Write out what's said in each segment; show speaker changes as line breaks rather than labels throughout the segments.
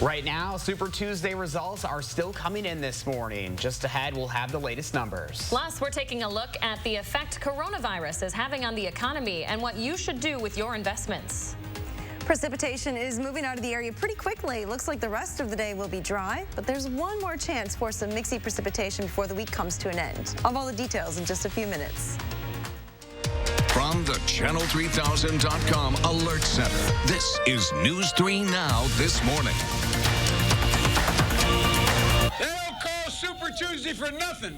Right now, Super Tuesday results are still coming in this morning. Just ahead, we'll have the latest numbers.
Plus, we're taking a look at the effect coronavirus is having on the economy and what you should do with your investments.
Precipitation is moving out of the area pretty quickly. Looks like the rest of the day will be dry, but there's one more chance for some mixy precipitation before the week comes to an end. I'll have all the details in just a few minutes.
From the Channel3000.com Alert Center, this is News 3 Now this morning.
They don't call Super Tuesday for nothing.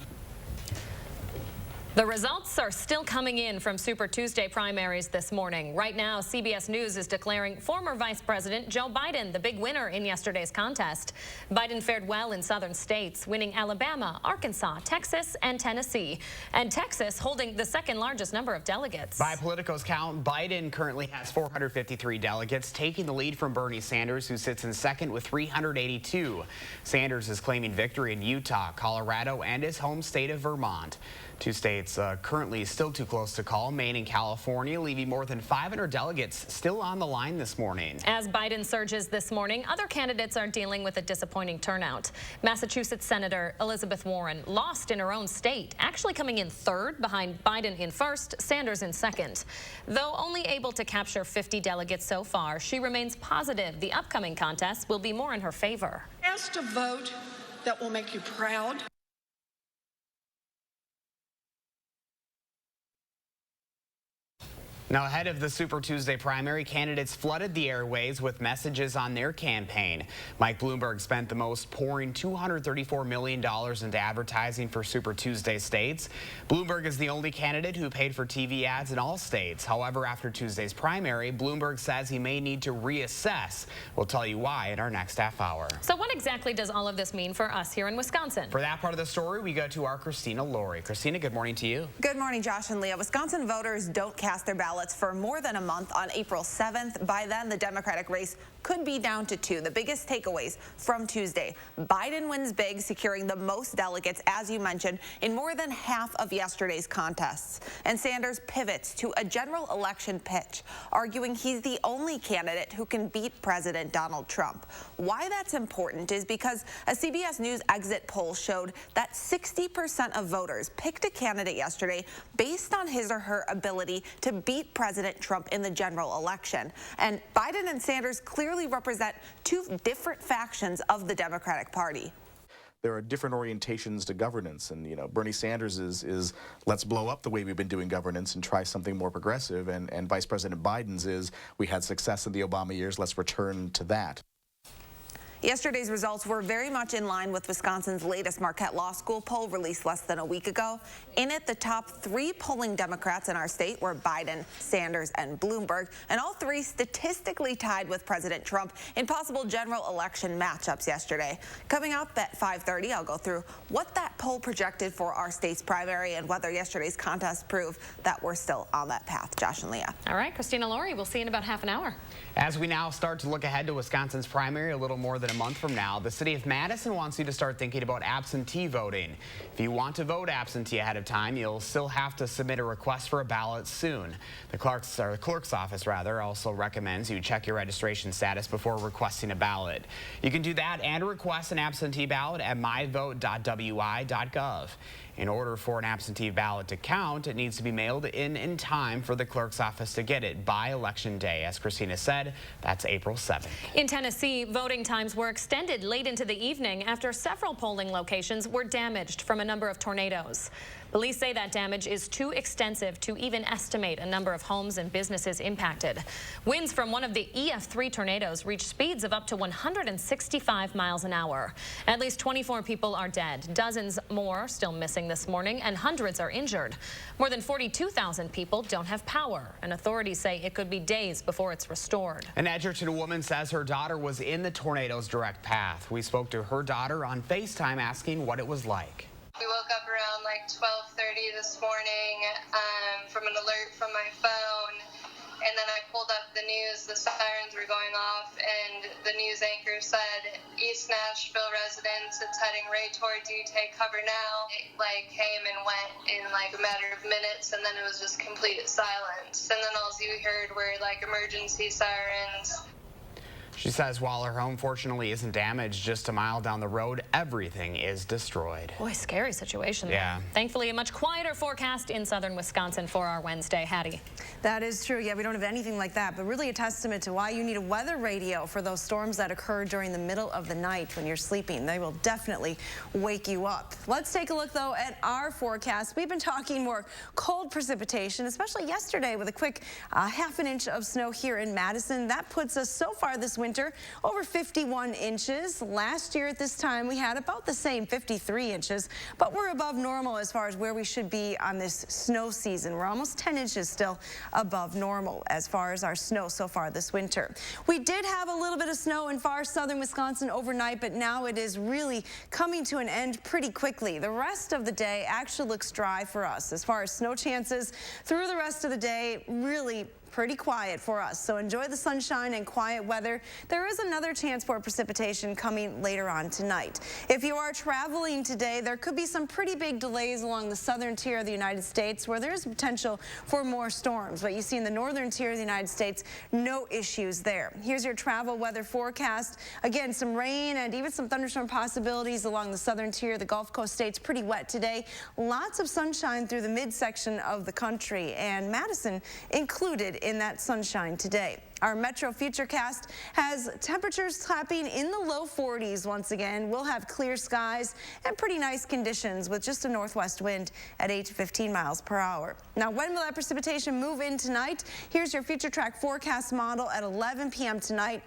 The results are still coming in from Super Tuesday primaries this morning. Right now, CBS News is declaring former Vice President Joe Biden the big winner in yesterday's contest. Biden fared well in southern states, winning Alabama, Arkansas, Texas, and Tennessee. And Texas holding the second largest number of delegates.
By Politico's count, Biden currently has 453 delegates, taking the lead from Bernie Sanders, who sits in second with 382. Sanders is claiming victory in Utah, Colorado, and his home state of Vermont. Two states currently still too close to call, Maine and California, leaving more than 500 delegates still on the line this morning.
As Biden surges this morning, other candidates are dealing with a disappointing turnout. Massachusetts Senator Elizabeth Warren lost in her own state, actually coming in third behind Biden in first, Sanders in second. Though only able to capture 50 delegates so far, she remains positive the upcoming contest will be more in her favor.
Cast a vote that will make you proud.
Now, ahead of the Super Tuesday primary, candidates flooded the airways with messages on their campaign. Mike Bloomberg spent the most, pouring $234 million into advertising for Super Tuesday states. Bloomberg is the only candidate who paid for TV ads in all states. However, after Tuesday's primary, Bloomberg says he may need to reassess. We'll tell you why in our next half hour.
So what exactly does all of this mean for us here in Wisconsin?
For that part of the story, we go to our Christina Laurie. Christina, good morning to you.
Good morning, Josh and Leah. Wisconsin voters don't cast their ballots for more than a month on April 7th. By then, the Democratic race could be down to two. The biggest takeaways from Tuesday: Biden wins big, securing the most delegates, as you mentioned, in more than half of yesterday's contests. And Sanders pivots to a general election pitch, arguing he's the only candidate who can beat President Donald Trump. Why that's important is because a CBS News exit poll showed that 60% of voters picked a candidate yesterday based on his or her ability to beat President Trump in the general election. And Biden and Sanders clearly represent two different factions of the Democratic Party.
There are different orientations to governance, and Bernie Sanders is let's blow up the way we've been doing governance and try something more progressive, and Vice President Biden's is we had success in the Obama years, let's return to that.
Yesterday's results were very much in line with Wisconsin's latest Marquette Law School poll released less than a week ago. In it, the top three polling Democrats in our state were Biden, Sanders, and Bloomberg, and all three statistically tied with President Trump in possible general election matchups yesterday. Coming up at 5:30, I'll go through what that poll projected for our state's primary and whether yesterday's contest proved that we're still on that path. Josh and Leah.
All right, Christina Laurie, we'll see you in about half an hour.
As we now start to look ahead to Wisconsin's primary a little more than a month from now, the city of Madison wants you to start thinking about absentee voting. If you want to vote absentee ahead of time, you'll still have to submit a request for a ballot soon. The clerk's office also recommends you check your registration status before requesting a ballot. You can do that and request an absentee ballot at myvote.wi.gov. In order for an absentee ballot to count, it needs to be mailed in time for the clerk's office to get it by Election Day. As Christina said, that's April 7th.
In Tennessee, voting times were extended late into the evening after several polling locations were damaged from a number of tornadoes. Police say that damage is too extensive to even estimate a number of homes and businesses impacted. Winds from one of the EF3 tornadoes reached speeds of up to 165 miles an hour. At least 24 people are dead. Dozens more still missing this morning, and hundreds are injured. More than 42,000 people don't have power, and authorities say it could be days before it's restored.
An Edgerton woman says her daughter was in the tornado's direct path. We spoke to her daughter on FaceTime asking what it was like.
We woke up around like 12:30 this morning from an alert from my phone, and then I pulled up the news. The sirens were going off, and the news anchor said, "East Nashville residents, it's heading right towards you, take cover now." It came and went in a matter of minutes, and then it was just complete silence. And then all you heard were emergency sirens.
She says while her home fortunately isn't damaged, just a mile down the road, everything is destroyed.
Boy, scary situation.
Yeah.
Thankfully, a much quieter forecast in southern Wisconsin for our Wednesday. Hattie.
That is true. Yeah, we don't have anything like that, but really a testament to why you need a weather radio for those storms that occur during the middle of the night when you're sleeping. They will definitely wake you up. Let's take a look, though, at our forecast. We've been talking more cold precipitation, especially yesterday with a quick half an inch of snow here in Madison. That puts us so far this winter over 51 inches. Last year at this time, we had about the same 53 inches, but we're above normal as far as where we should be on this snow season. We're almost 10 inches still above normal as far as our snow so far this winter. We did have a little bit of snow in far southern Wisconsin overnight, but now it is really coming to an end pretty quickly. The rest of the day actually looks dry for us as far as snow chances through the rest of the day. Really pretty quiet for us, so enjoy the sunshine and quiet weather. There is another chance for precipitation coming later on tonight. If you are traveling today, there could be some pretty big delays along the southern tier of the United States where there is potential for more storms, but you see in the northern tier of the United States, no issues there. Here's your travel weather forecast. Again, some rain and even some thunderstorm possibilities along the southern tier. The Gulf Coast states pretty wet today. Lots of sunshine through the midsection of the country, and Madison included in that sunshine today. Our Metro Futurecast has temperatures topping in the low 40s once again. We'll have clear skies and pretty nice conditions with just a northwest wind at 8 to 15 miles per hour. Now, when will that precipitation move in tonight? Here's your Future Track forecast model at 11 p.m. tonight.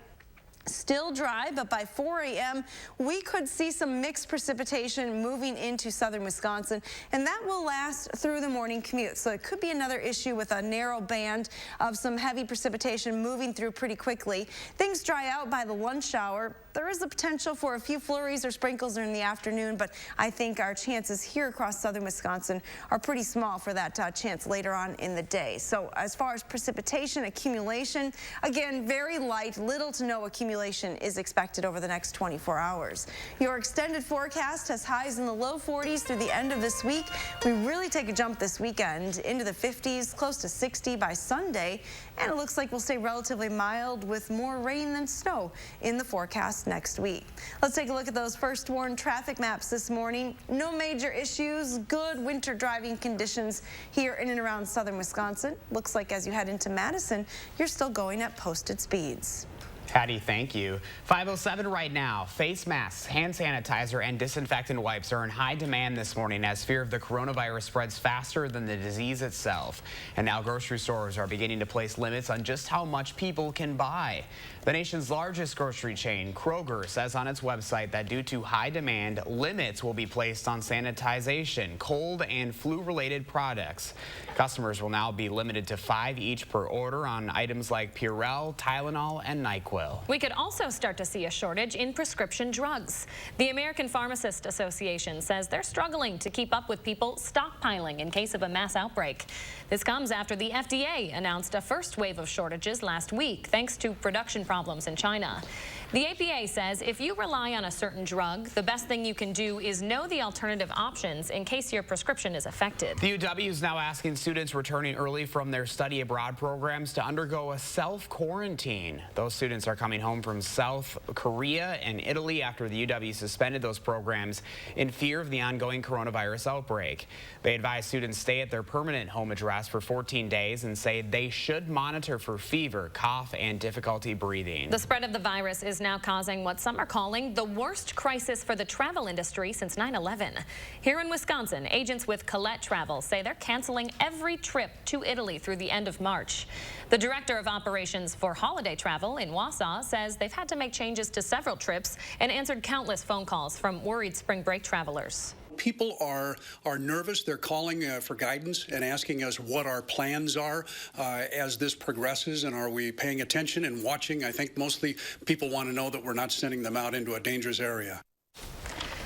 Still dry, but by 4 a.m. we could see some mixed precipitation moving into southern Wisconsin, and that will last through the morning commute. So it could be another issue with a narrow band of some heavy precipitation moving through pretty quickly. Things dry out by the lunch hour. There is a potential for a few flurries or sprinkles in the afternoon, but I think our chances here across southern Wisconsin are pretty small for that chance later on in the day. So as far as precipitation accumulation, again, very light, little to no accumulation is expected over the next 24 hours. Your extended forecast has highs in the low 40s through the end of this week. We really take a jump this weekend into the 50s, close to 60 by Sunday, and it looks like we'll stay relatively mild with more rain than snow in the forecast next week. Let's take a look at those first warned traffic maps this morning. No major issues, good winter driving conditions here in and around southern Wisconsin. Looks like as you head into Madison, you're still going at posted speeds.
Patty, thank you. 5:07 right now. Face masks, hand sanitizer, and disinfectant wipes are in high demand this morning as fear of the coronavirus spreads faster than the disease itself. And now grocery stores are beginning to place limits on just how much people can buy. The nation's largest grocery chain, Kroger, says on its website that due to high demand, limits will be placed on sanitization, cold and flu-related products. Customers will now be limited to 5 each per order on items like Purell, Tylenol, and NyQuil.
We could also start to see a shortage in prescription drugs. The American Pharmacists Association says they're struggling to keep up with people stockpiling in case of a mass outbreak. This comes after the FDA announced a first wave of shortages last week, thanks to production problems in China. The APA says if you rely on a certain drug, the best thing you can do is know the alternative options in case your prescription is affected.
The UW is now asking students returning early from their study abroad programs to undergo a self-quarantine. Those students are coming home from South Korea and Italy after the UW suspended those programs in fear of the ongoing coronavirus outbreak. They advise students stay at their permanent home address for 14 days and say they should monitor for fever, cough, and difficulty breathing.
The spread of the virus is now causing what some are calling the worst crisis for the travel industry since 9/11. Here in Wisconsin, agents with Colette Travel say they're canceling every trip to Italy through the end of March. The director of operations for holiday travel in Wausau says they've had to make changes to several trips and answered countless phone calls from worried spring break travelers.
People are nervous. They're calling for guidance and asking us what our plans are as this progresses, and are we paying attention and watching. I think mostly people want to know that we're not sending them out into a dangerous area.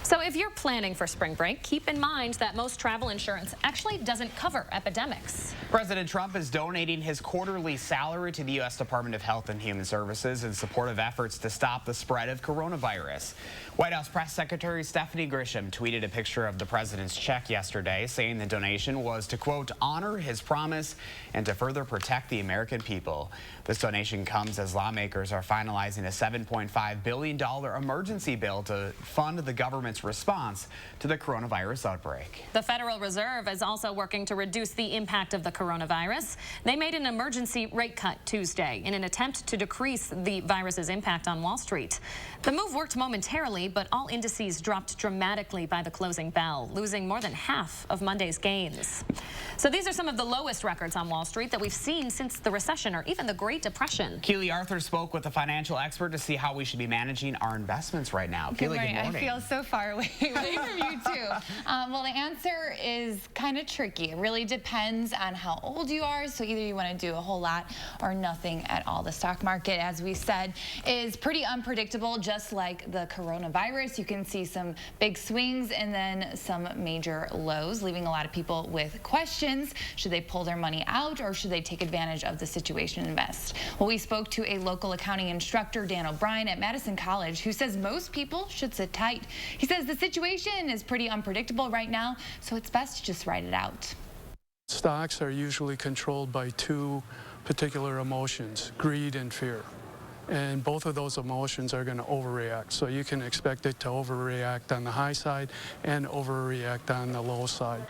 So if you're planning for spring break, keep in mind that most travel insurance actually doesn't cover epidemics.
President Trump is donating his quarterly salary to the U.S. Department of Health and Human Services in support of efforts to stop the spread of coronavirus. White House Press Secretary Stephanie Grisham tweeted a picture of the president's check yesterday, saying the donation was to, quote, honor his promise and to further protect the American people. This donation comes as lawmakers are finalizing a $7.5 billion emergency bill to fund the government's response to the coronavirus outbreak.
The Federal Reserve is also working to reduce the impact of the coronavirus. They made an emergency rate cut Tuesday in an attempt to decrease the virus's impact on Wall Street. The move worked momentarily, but all indices dropped dramatically by the closing bell, losing more than half of Monday's gains. So these are some of the lowest records on Wall Street that we've seen since the recession or even the Great Depression.
Keely Arthur spoke with a financial expert to see how we should be managing our investments right now. Keely, good morning.
I feel so far away from you too. Well, the answer is kind of tricky. It really depends on how old you are. So either you want to do a whole lot or nothing at all. The stock market, as we said, is pretty unpredictable, just like the coronavirus. You can see some big swings and then some major lows, leaving a lot of people with questions. Should they pull their money out or should they take advantage of the situation and invest? Well, we spoke to a local accounting instructor, Dan O'Brien at Madison College, who says most people should sit tight. He says the situation is pretty unpredictable right now, so it's best to just ride it out.
Stocks are usually controlled by two particular emotions, greed and fear. And both of those emotions are going to overreact. So you can expect it to overreact on the high side and overreact on the low side.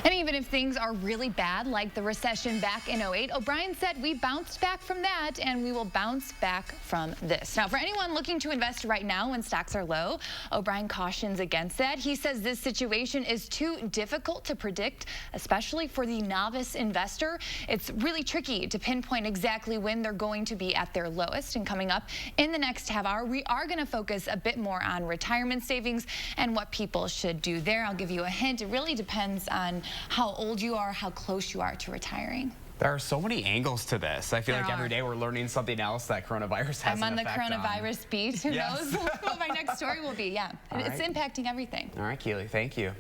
And even if things are really bad, like the recession back in 2008, O'Brien said we bounced back from that and we will bounce back from this. Now, for anyone looking to invest right now when stocks are low, O'Brien cautions against that. He says this situation is too difficult to predict, especially for the novice investor. It's really tricky to pinpoint exactly when they're going to be at their lowest. And coming up in the next half hour, we are going to focus a bit more on retirement savings and what people should do there. I'll give you a hint. It really depends on how old you are, how close you are to retiring.
There are so many angles to this. I feel like every day we're learning something else that coronavirus has
I'm on the coronavirus beat. Who knows what my next story will be? Yeah, it's impacting everything.
All right, Keely, thank you.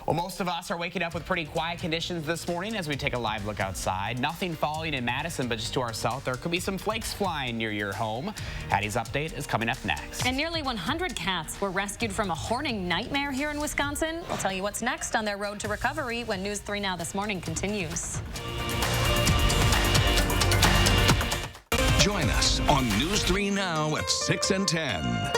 Well, most of us are waking up with pretty quiet conditions this morning as we take a live look outside. Nothing falling in Madison, but just to our south, there could be some flakes flying near your home. Hattie's update is coming up next.
And nearly 100 cats were rescued from a hoarding nightmare here in Wisconsin. We'll tell you what's next on their road to recovery when News 3 Now This Morning continues.
Join us on News 3 Now at 6 and 10.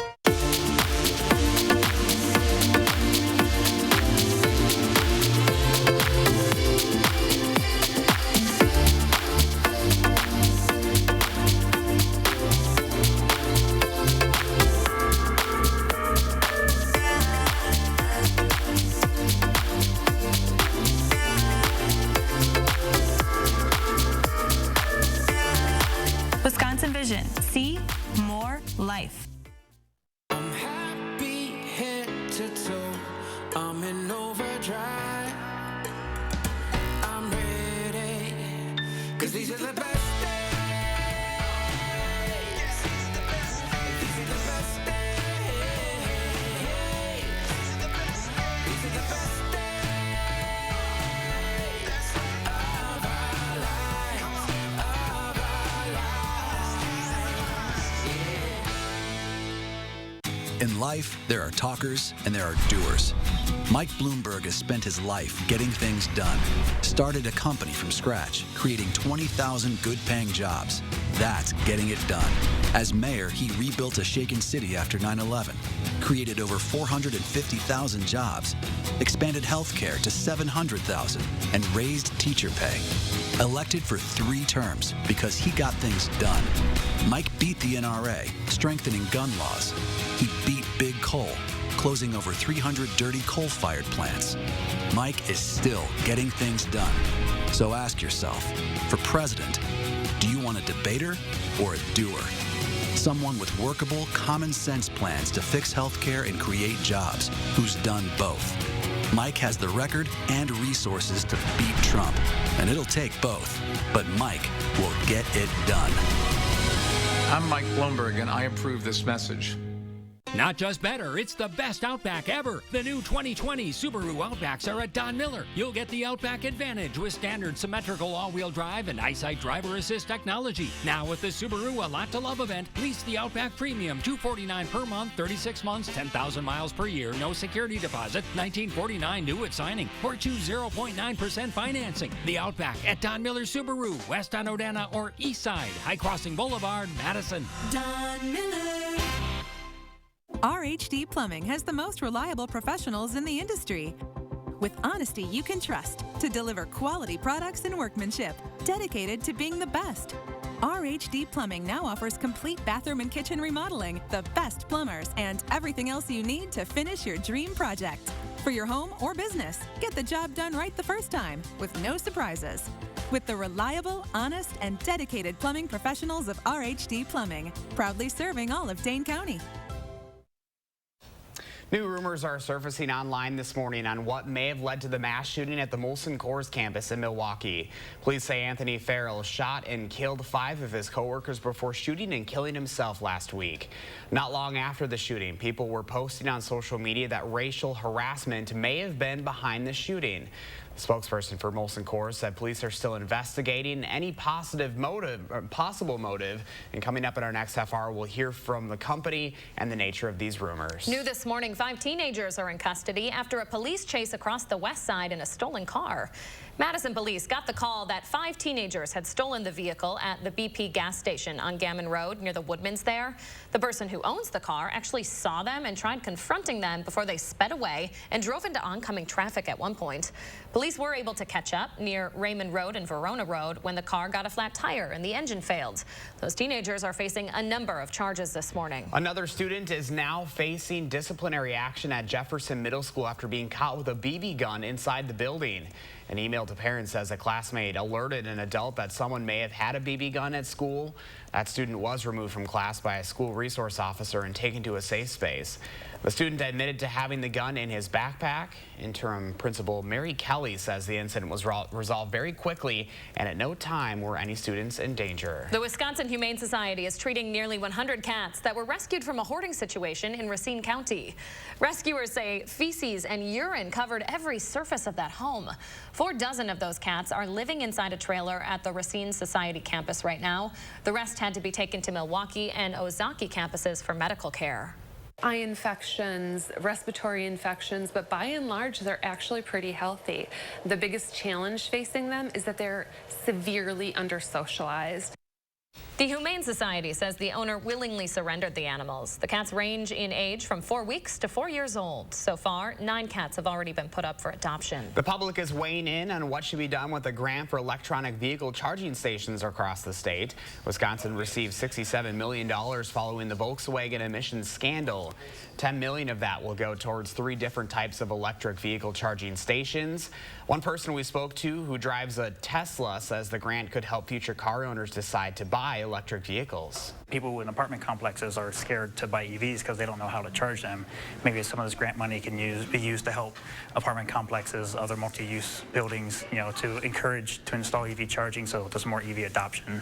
Wisconsin Vision. See more life.
I'm happy head to toe. I'm in overdrive. I'm ready. 'Cause these are the best days. These are the best days. These are the best days. These are the best days. These are the best days of our lives. Of our lives.
In life, there are talkers and there are doers. Mike Bloomberg has spent his life getting things done. Started a company from scratch, creating 20,000 good-paying jobs. That's getting it done. As mayor, he rebuilt a shaken city after 9/11, created over 450,000 jobs, expanded healthcare to 700,000, and raised teacher pay. Elected for 3 terms because he got things done. Mike beat the NRA, strengthening gun laws. He beat big coal, closing over 300 dirty coal-fired plants. Mike is still getting things done. So ask yourself, for president, do you want a debater or a doer? Someone with workable, common-sense plans to fix healthcare and create jobs, who's done both. Mike has the record and resources to beat Trump, and it'll take both. But Mike will get it done.
I'm Mike Bloomberg, and I approve this message. Not just better, it's the best Outback ever. The new 2020 Subaru Outbacks are at Don Miller. You'll get the Outback Advantage with standard symmetrical all-wheel drive and EyeSight driver assist technology. Now with the Subaru A Lot to Love event, lease the Outback Premium, $249 per month, 36 months, 10,000 miles per year, no security deposit, $1949 due at signing, or choose 0.9% financing. The Outback at Don Miller Subaru, west on Odana or east side, High Crossing Boulevard, Madison.
Don Miller. RHD Plumbing has the most reliable professionals in the industry. With honesty you can trust to deliver quality products and workmanship, dedicated to being the best. RHD Plumbing now offers complete bathroom and kitchen remodeling, the best plumbers, and everything else you need to finish your dream project. For your home or business, get the job done right the first time with no surprises. With the reliable, honest, and dedicated plumbing professionals of RHD Plumbing, proudly serving all of Dane County.
New rumors are surfacing online this morning on what may have led to the mass shooting at the Molson Coors campus in Milwaukee. Police say Anthony Farrell shot and killed 5 of his coworkers before shooting and killing himself last week. Not long after the shooting, people were posting on social media that racial harassment may have been behind the shooting. The spokesperson for Molson Coors said police are still investigating any possible motive. And coming up in our next half hour, we'll hear from the company and the nature of these rumors.
New this morning, 5 teenagers are in custody after a police chase across the west side in a stolen car. Madison police got the call that 5 teenagers had stolen the vehicle at the BP gas station on Gammon Road near the Woodmans there. The person who owns the car actually saw them and tried confronting them before they sped away and drove into oncoming traffic at one point. Police were able to catch up near Raymond Road and Verona Road when the car got a flat tire and the engine failed. Those teenagers are facing a number of charges this morning.
Another student is now facing disciplinary action at Jefferson Middle School after being caught with a BB gun inside the building. An email to parents says a classmate alerted an adult that someone may have had a BB gun at school. That student was removed from class by a school resource officer and taken to a safe space. The student admitted to having the gun in his backpack. Interim Principal Mary Kelly says the incident was resolved very quickly and at no time were any students in danger.
The Wisconsin Humane Society is treating nearly 100 cats that were rescued from a hoarding situation in Racine County. Rescuers say feces and urine covered every surface of that home. 4 dozen of those cats are living inside a trailer at the Racine Society campus right now. The rest had to be taken to Milwaukee and Ozaki campuses for medical care.
Eye infections, respiratory infections, but by and large, they're actually pretty healthy. The biggest challenge facing them is that they're severely under-socialized.
The Humane Society says the owner willingly surrendered the animals. The cats range in age from 4 weeks to 4 years old. So far, 9 cats have already been put up for adoption.
The public is weighing in on what should be done with the grant for electronic vehicle charging stations across the state. Wisconsin received $67 million following the Volkswagen emissions scandal. $10 million of that will go towards 3 different types of electric vehicle charging stations. One person we spoke to who drives a Tesla says the grant could help future car owners decide to buy electric vehicles.
People in apartment complexes are scared to buy EVs because they don't know how to charge them. Maybe some of this grant money can be used to help apartment complexes, other multi-use buildings, to encourage to install EV charging so there's more EV adoption.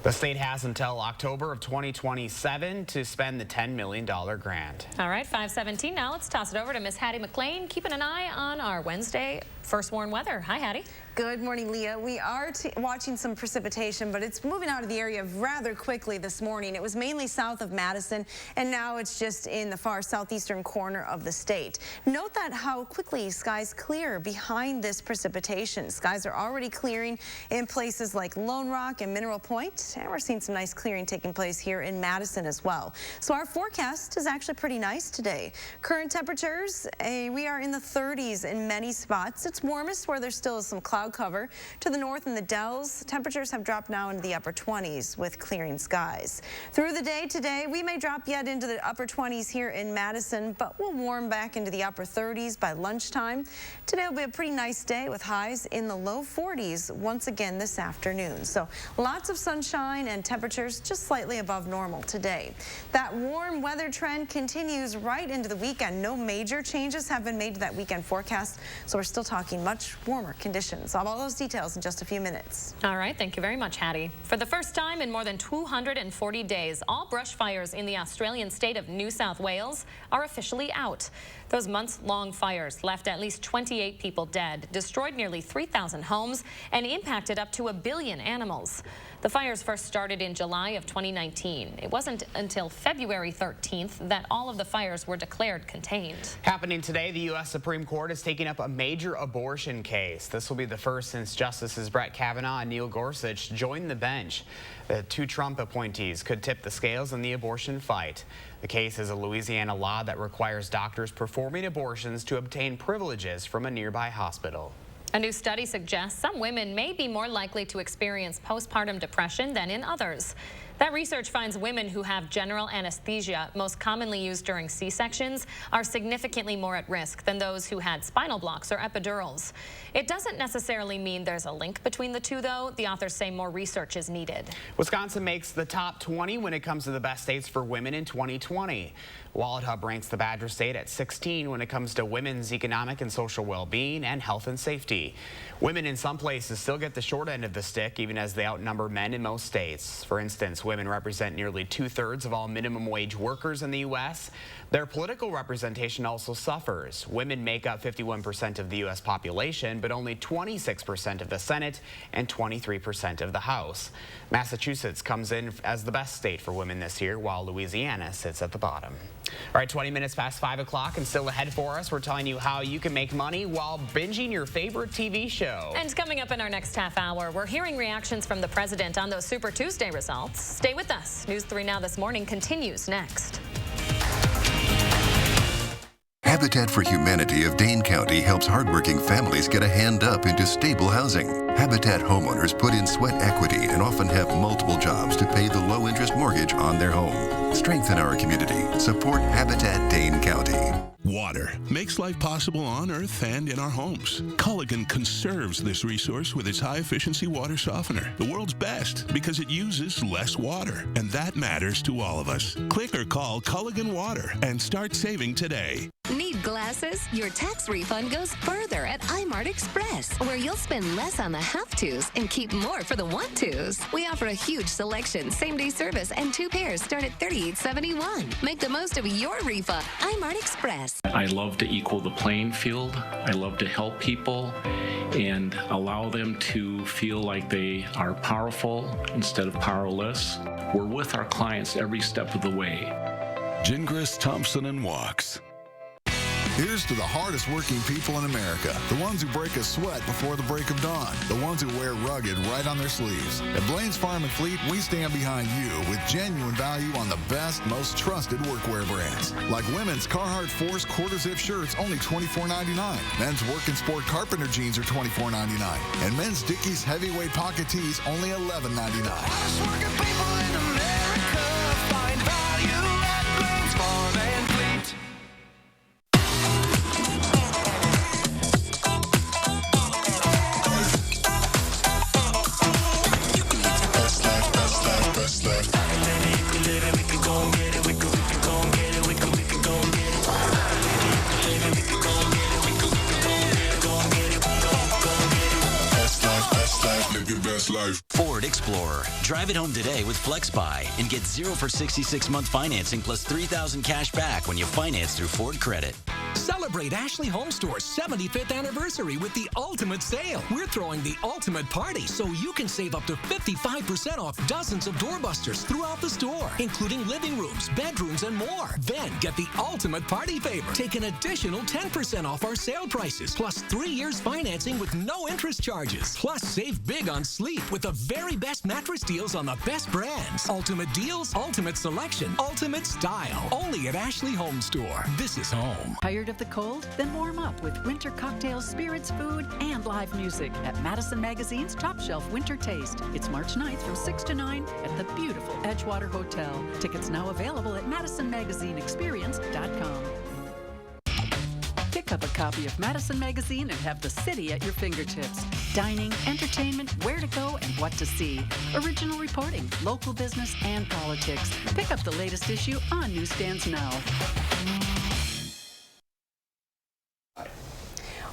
The state has until October of 2027 to spend the $10 million grant.
All right, 5:17 now. Let's toss it over to Miss Hattie McLean, keeping an eye on our Wednesday first warn weather. Hi, Hattie.
Good morning, Leah. We are watching some precipitation, but it's moving out of the area rather quickly this morning. It was mainly south of Madison, and now it's just in the far southeastern corner of the state. Note that how quickly skies clear behind this precipitation. Skies are already clearing in places like Lone Rock and Mineral Point, and we're seeing some nice clearing taking place here in Madison as well. So our forecast is actually pretty nice today. Current temperatures, we are in the 30s in many spots. It's warmest where there still is some cloud cover. To the north in the Dells, temperatures have dropped now into the upper 20s with clearing skies. Through the day today, we may drop yet into the upper 20s here in Madison, but we'll warm back into the upper 30s by lunchtime. Today will be a pretty nice day with highs in the low 40s once again this afternoon. So lots of sunshine and temperatures just slightly above normal today. That warm weather trend continues right into the weekend. No major changes have been made to that weekend forecast, so we're still talking much warmer conditions All those details in just a few minutes.
All right, thank you very much, Hattie. For the first time in more than 240 days, all brush fires in the Australian state of New South Wales are officially out. Those months-long fires left at least 28 people dead, destroyed nearly 3,000 homes, and impacted up to 1 billion animals. The fires first started in July of 2019. It wasn't until February 13th that all of the fires were declared contained.
Happening today, the U.S. Supreme Court is taking up a major abortion case. This will be the first since Justices Brett Kavanaugh and Neil Gorsuch joined the bench. The two Trump appointees could tip the scales in the abortion fight. The case is a Louisiana law that requires doctors performing abortions to obtain privileges from a nearby hospital.
A new study suggests some women may be more likely to experience postpartum depression than in others. That research finds women who have general anesthesia, most commonly used during C-sections, are significantly more at risk than those who had spinal blocks or epidurals. It doesn't necessarily mean there's a link between the two, though. The authors say more research is needed.
Wisconsin makes the top 20 when it comes to the best states for women in 2020. Wallet Hub ranks the Badger State at 16 when it comes to women's economic and social well-being and health and safety. Women in some places still get the short end of the stick, even as they outnumber men in most states. For instance, women represent nearly 2/3 of all minimum wage workers in the U.S. Their political representation also suffers. Women make up 51% of the U.S. population, but only 26% of the Senate and 23% of the House. Massachusetts comes in as the best state for women this year, while Louisiana sits at the bottom. All right, 20 minutes past 5 o'clock, and still ahead for us, we're telling you how you can make money while binging your favorite TV show.
And coming up in our next half hour, we're hearing reactions from the president on those Super Tuesday results. Stay with us. News 3 Now This Morning continues next.
Habitat for Humanity of Dane County helps hardworking families get a hand up into stable housing. Habitat homeowners put in sweat equity and often have multiple jobs to pay the low-interest mortgage on their home. Strengthen our community. Support Habitat Dane County.
Water makes life possible on Earth and in our homes. Culligan conserves this resource with its high-efficiency water softener, the world's best because it uses less water, and that matters to all of us. Click or call Culligan Water and start saving today.
Need glasses? Your tax refund goes further at iMart Express, where you'll spend less on the have-tos and keep more for the want-tos. We offer a huge selection, same-day service, and 2 pairs start at $38.71. Make the most of your refund. iMart Express.
I love to equal the playing field. I love to help people and allow them to feel like they are powerful instead of powerless. We're with our clients every step of the way.
Gingras, Thompson, and Walks.
Here's to the hardest working people in America, the ones who break a sweat before the break of dawn, the ones who wear rugged right on their sleeves. At Blaine's Farm and Fleet, we stand behind you with genuine value on the best, most trusted workwear brands. Like women's Carhartt Force quarter-zip shirts, only $24.99. Men's work and sport carpenter jeans are $24.99. And men's Dickies heavyweight pocket tees, only $11.99.
Hardest working people in America find value at Blaine's Farm and Fleet.
Ford Explorer. Drive it home today with FlexBuy and get 0 for 66-month financing plus $3,000 cash back when you finance through Ford Credit.
Celebrate Ashley Home Store's 75th anniversary with the ultimate sale. We're throwing the ultimate party so you can save up to 55% off dozens of doorbusters throughout the store, including living rooms, bedrooms, and more. Then get the ultimate party favor. Take an additional 10% off our sale prices, plus 3 years financing with no interest charges. Plus, save big on sleep with the very best mattress deals on the best brands. Ultimate deals, ultimate selection, ultimate style. Only at Ashley Home Store. This is home.
Tired of the cold? Then warm up with winter cocktails, spirits, food, and live music at Madison Magazine's Top Shelf Winter Taste. It's March 9th from 6 to 9 at the beautiful Edgewater Hotel. Tickets now available at MadisonMagazineExperience.com. Pick up a copy of Madison Magazine and have the city at your fingertips. Dining, entertainment, where to go, and what to see. Original reporting, local business, and politics. Pick up the latest issue on newsstands now.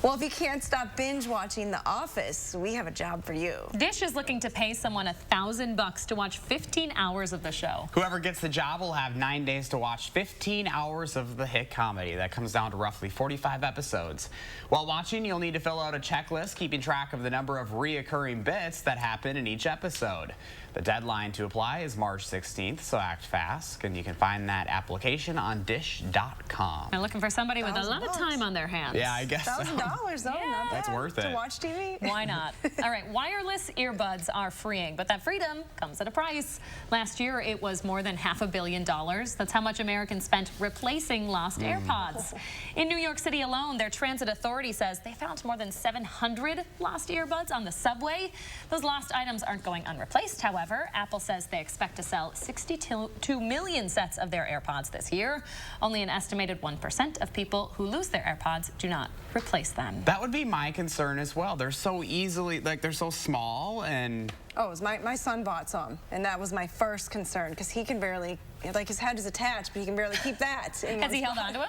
Well, if you can't stop binge watching The Office, we have a job for you.
Dish is looking to pay someone $1,000 to watch 15 hours of the show.
Whoever gets the job will have 9 days to watch 15 hours of the hit comedy. That comes down to roughly 45 episodes. While watching, you'll need to fill out a checklist keeping track of the number of reoccurring bits that happen in each episode. The deadline to apply is March 16th, so act fast, and you can find that application on dish.com.
I'm looking for somebody with a lot of time on their hands.
Yeah, I guess so.
$1,000 though, not
That's
bad.
worth it.
To watch TV?
Why not? All right, wireless earbuds are freeing, but that freedom comes at a price. Last year, it was more than $500 million. That's how much Americans spent replacing lost AirPods. In New York City alone, their transit authority says they found more than 700 lost earbuds on the subway. Those lost items aren't going unreplaced, however. Apple says they expect to sell 62 million sets of their AirPods this year. Only an estimated 1% of people who lose their AirPods do not replace them.
That would be my concern as well. They're so easily, like, they're so small and...
Oh, it was my son bought some, and that was my first concern, because he can barely, like, his head is attached, but he can barely keep that.
Has he held on to him?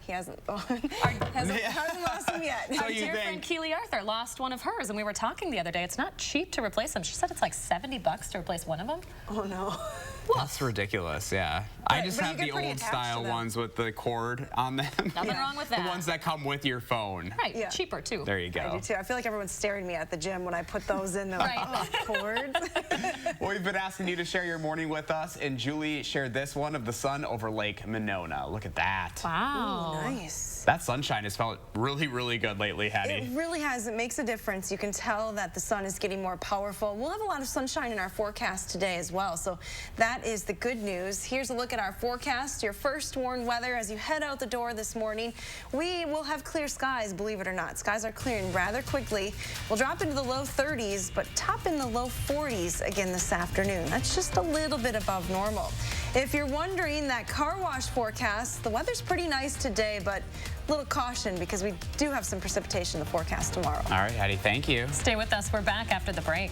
He hasn't hasn't lost them yet.
Our dear friend Keely Arthur lost one of hers, and we were talking the other day. It's not cheap to replace them. She said it's like $70 to replace one of them.
Oh, no.
That's ridiculous, yeah. I just have the old style ones with the cord on them.
Nothing wrong with that.
The ones that come with your phone.
Right, cheaper too.
There you go.
I do too. I feel like everyone's staring at me at the gym when I put those in the cords.
Well, we've been asking you to share your morning with us, and Julie shared this one of the sun over Lake Monona. Look at that.
Wow.
Ooh, nice.
That sunshine has felt really, really good lately, Hattie.
It really has. It makes a difference. You can tell that the sun is getting more powerful. We'll have a lot of sunshine in our forecast today as well, so that is the good news. Here's a look at our forecast, your first warned weather as you head out the door this morning. We will have clear skies, believe it or not. Skies are clearing rather quickly. We'll drop into the low 30s, but top in the low 40s again this afternoon. That's just a little bit above normal. If you're wondering, that car wash forecast, the weather's pretty nice today, but a little caution because we do have some precipitation in the forecast tomorrow.
All right, Hattie, thank you.
Stay with us. We're back after the break.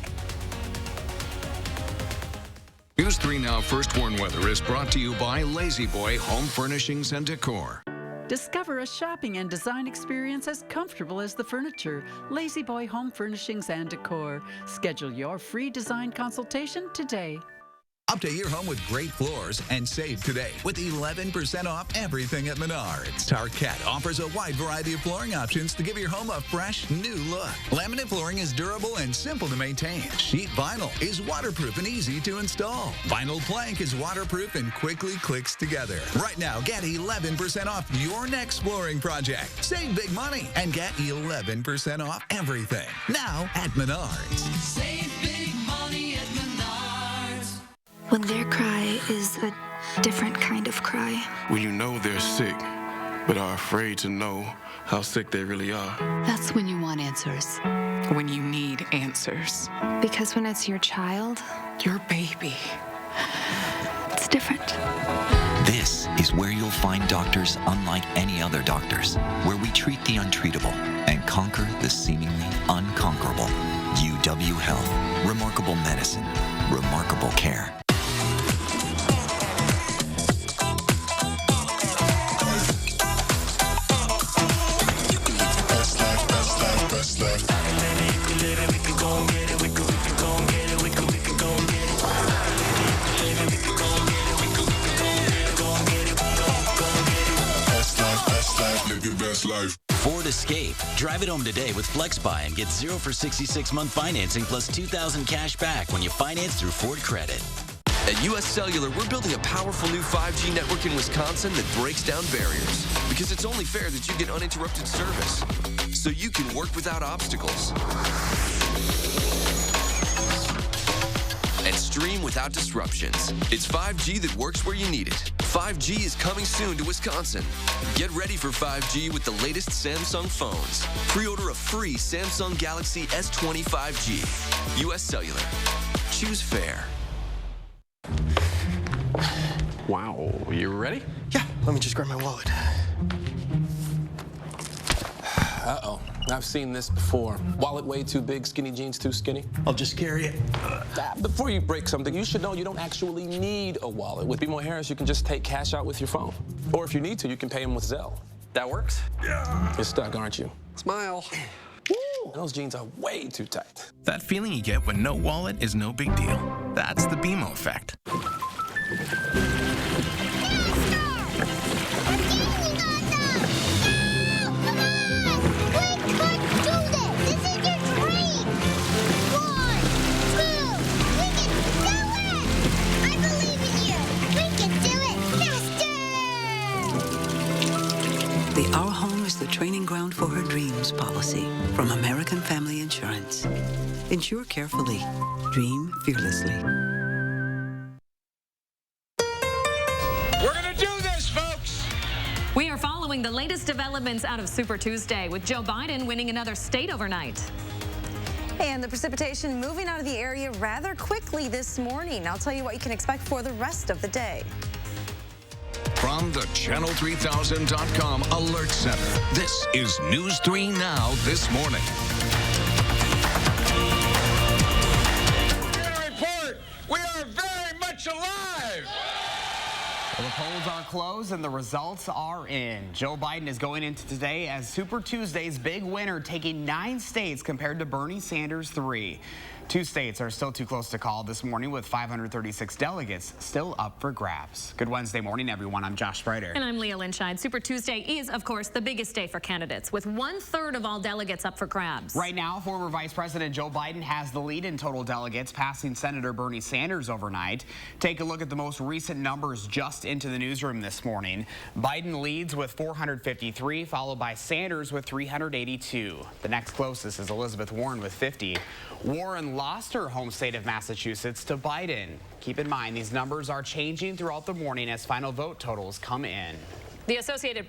News 3 Now First Warn Weather is brought to you by Lazy Boy Home Furnishings and Decor.
Discover a shopping and design experience as comfortable as the furniture. Lazy Boy Home Furnishings and Decor. Schedule your free design consultation today.
Update your home with great floors and save today with 11% off everything at Menards. Tarkett offers a wide variety of flooring options to give your home a fresh, new look. Laminate flooring is durable and simple to maintain. Sheet vinyl is waterproof and easy to install. Vinyl plank is waterproof and quickly clicks together. Right now, get 11% off your next flooring project. Save big money and get 11% off everything. Now at Menards.
Save big money at Menards.
When their cry is a different kind of cry.
When you know they're sick, but are afraid to know how sick they really are.
That's when you want answers. When you need answers.
Because when it's your child,
your baby,
it's different.
This is where you'll find doctors unlike any other doctors, where we treat the untreatable and conquer the seemingly unconquerable. UW Health. Remarkable medicine. Remarkable care. Ford Escape. Drive it home today with FlexBuy and get 0 for 66-month financing plus $2,000 cash back when you finance through Ford Credit.
At U.S. Cellular, we're building a powerful new 5G network in Wisconsin that breaks down barriers. Because it's only fair that you get uninterrupted service, so you can work without obstacles and stream without disruptions. It's 5G that works where you need it. 5G is coming soon to Wisconsin. Get ready for 5G with the latest Samsung phones. Pre-order a free Samsung Galaxy S20 5G. U.S. Cellular. Choose fair.
Wow, you ready?
Yeah, let me just grab my wallet.
Uh-oh, I've seen this before. Wallet way too big, skinny jeans too skinny.
I'll just carry it.
Before you break something, you should know you don't actually need a wallet. With BMO Harris, you can just take cash out with your phone. Or if you need to, you can pay them with Zelle. That works? Yeah. You're stuck, aren't you?
Smile.
Woo, those jeans are way too tight.
That feeling you get when no wallet is no big deal. That's the BMO effect.
The Our Home is the training ground for her dreams policy from American Family Insurance. Insure carefully. Dream fearlessly.
We're going to do this, folks!
We are following the latest developments out of Super Tuesday with Joe Biden winning another state overnight.
And the precipitation moving out of the area rather quickly this morning. I'll tell you what you can expect for the rest of the day.
From the Channel3000.com Alert Center, this is News 3 Now this morning.
We're going to report we are very much alive!
Well, the polls are closed and the results are in. Joe Biden is going into today as Super Tuesday's big winner, taking 9 states compared to Bernie Sanders' 3. 2 states are still too close to call this morning, with 536 delegates still up for grabs. Good Wednesday morning, everyone. I'm Josh Sprider.
And I'm Leah Linscheid. Super Tuesday is, of course, the biggest day for candidates, with 1/3 of all delegates up for grabs.
Right now, former Vice President Joe Biden has the lead in total delegates, passing Senator Bernie Sanders overnight. Take a look at the most recent numbers just into the newsroom this morning. Biden leads with 453, followed by Sanders with 382. The next closest is Elizabeth Warren with 50. Warren lost her home state of Massachusetts to Biden. Keep in mind, these numbers are changing throughout the morning as final vote totals come in.
The Associated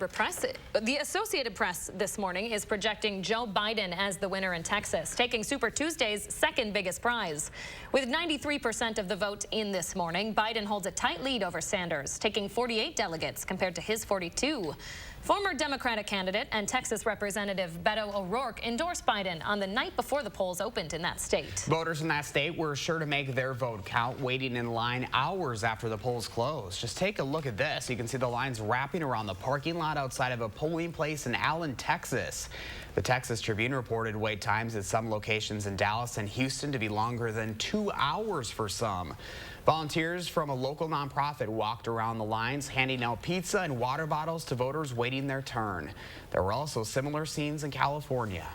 Press this morning is projecting Joe Biden as the winner in Texas, taking Super Tuesday's second biggest prize. With 93% of the vote in this morning, Biden holds a tight lead over Sanders, taking 48 delegates compared to his 42. Former Democratic candidate and Texas Representative Beto O'Rourke endorsed Biden on the night before the polls opened in that state.
Voters in that state were sure to make their vote count, waiting in line hours after the polls closed. Just take a look at this. You can see the lines wrapping around the parking lot outside of a polling place in Allen, Texas. The Texas Tribune reported wait times at some locations in Dallas and Houston to be longer than 2 hours for some. Volunteers from a local nonprofit walked around the lines, handing out pizza and water bottles to voters waiting their turn. There were also similar scenes in California.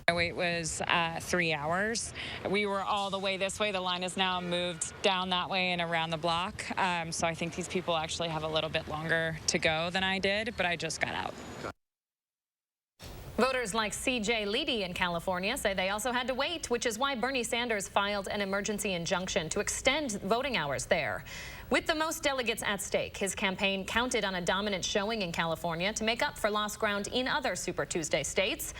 My wait was 3 hours. We were all the way this way. The line has now moved down that way and around the block. So I think these people actually have a little bit longer to go than I did, but I just got out.
Voters like C.J. Leedy in California say they also had to wait, which is why Bernie Sanders filed an emergency injunction to extend voting hours there. With the most delegates at stake, his campaign counted on a dominant showing in California to make up for lost ground in other Super Tuesday states.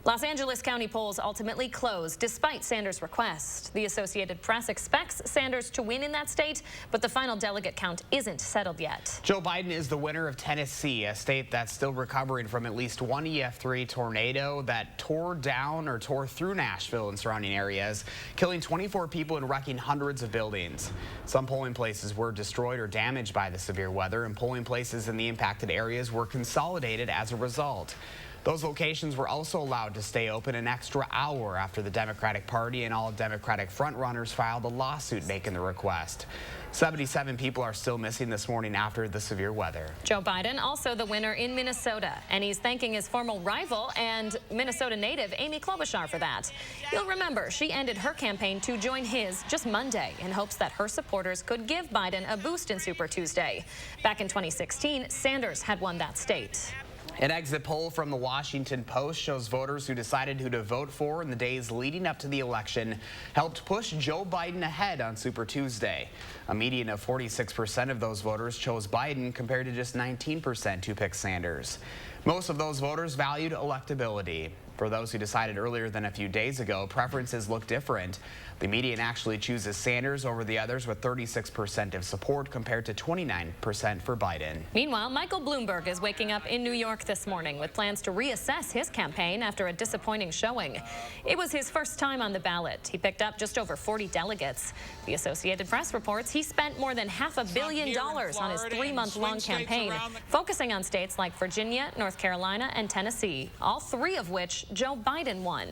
Los Angeles County polls ultimately closed despite Sanders' request. The Associated Press expects Sanders to win in that state, but the final delegate count isn't settled yet.
Joe Biden is the winner of Tennessee, a state that's still recovering from at least one EF3 tornado that tore through Nashville and surrounding areas, killing 24 people and wrecking hundreds of buildings. Some polling places were destroyed or damaged by the severe weather, and polling places in the impacted areas were consolidated as a result. Those locations were also allowed to stay open an extra hour after the Democratic Party and all Democratic frontrunners filed a lawsuit making the request. 77 people are still missing this morning after the severe weather.
Joe Biden also the winner in Minnesota, and he's thanking his former rival and Minnesota native Amy Klobuchar for that. You'll remember she ended her campaign to join his just Monday in hopes that her supporters could give Biden a boost in Super Tuesday. Back in 2016, Sanders had won that state.
An exit poll from the Washington Post shows voters who decided who to vote for in the days leading up to the election helped push Joe Biden ahead on Super Tuesday. A median of 46% of those voters chose Biden compared to just 19% who picked Sanders. Most of those voters valued electability. For those who decided earlier than a few days ago, preferences look different. The median actually chooses Sanders over the others with 36% of support compared to 29% for Biden.
Meanwhile, Michael Bloomberg is waking up in New York this morning with plans to reassess his campaign after a disappointing showing. It was his first time on the ballot. He picked up just over 40 delegates. The Associated Press reports he spent more than $500 million on his 3-month-long campaign, focusing on states like Virginia, North Carolina, and Tennessee, all 3 of which Joe Biden won.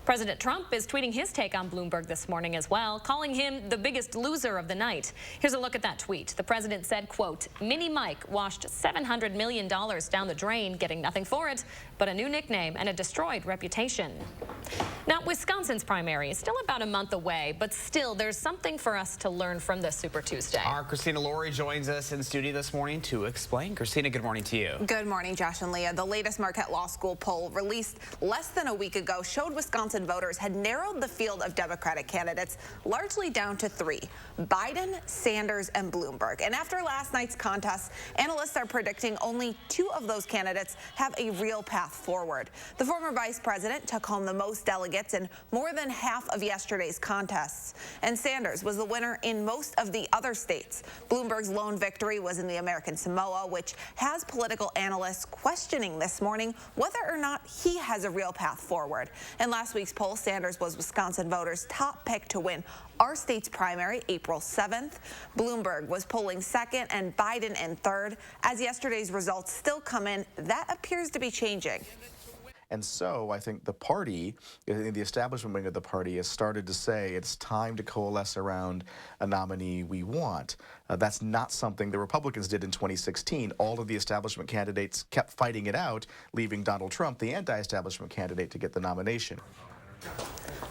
President Trump is tweeting his take on Bloomberg this morning as well, calling him the biggest loser of the night. Here's a look at that tweet. The president said, quote, Mini Mike washed $700 million down the drain, getting nothing for it, but a new nickname and a destroyed reputation. Now, Wisconsin's primary is still about a month away, but still, there's something for us to learn from this Super Tuesday.
Our Christina Laurie joins us in studio this morning to explain. Christina, good morning to you.
Good morning, Josh and Leah. The latest Marquette Law School poll released less than a week ago showed Wisconsin voters had narrowed the field of Democratic candidates largely down to 3, Biden, Sanders, and Bloomberg. And after last night's contest, analysts are predicting only 2 of those candidates have a real path forward. The former vice president took home the most delegates in more than half of yesterday's contests, and Sanders was the winner in most of the other states. Bloomberg's lone victory was in the American Samoa, which has political analysts questioning this morning whether or not he has a real path forward. In last week's poll, Sanders was Wisconsin voters' top pick to win our state's primary April 7th. Bloomberg was polling second and Biden in third. As yesterday's results still come in, that appears to be changing.
And so I think the party, the establishment wing of the party, has started to say it's time to coalesce around a nominee we want. That's not something the Republicans did in 2016. All of the establishment candidates kept fighting it out, leaving Donald Trump, the anti-establishment candidate, to get the nomination.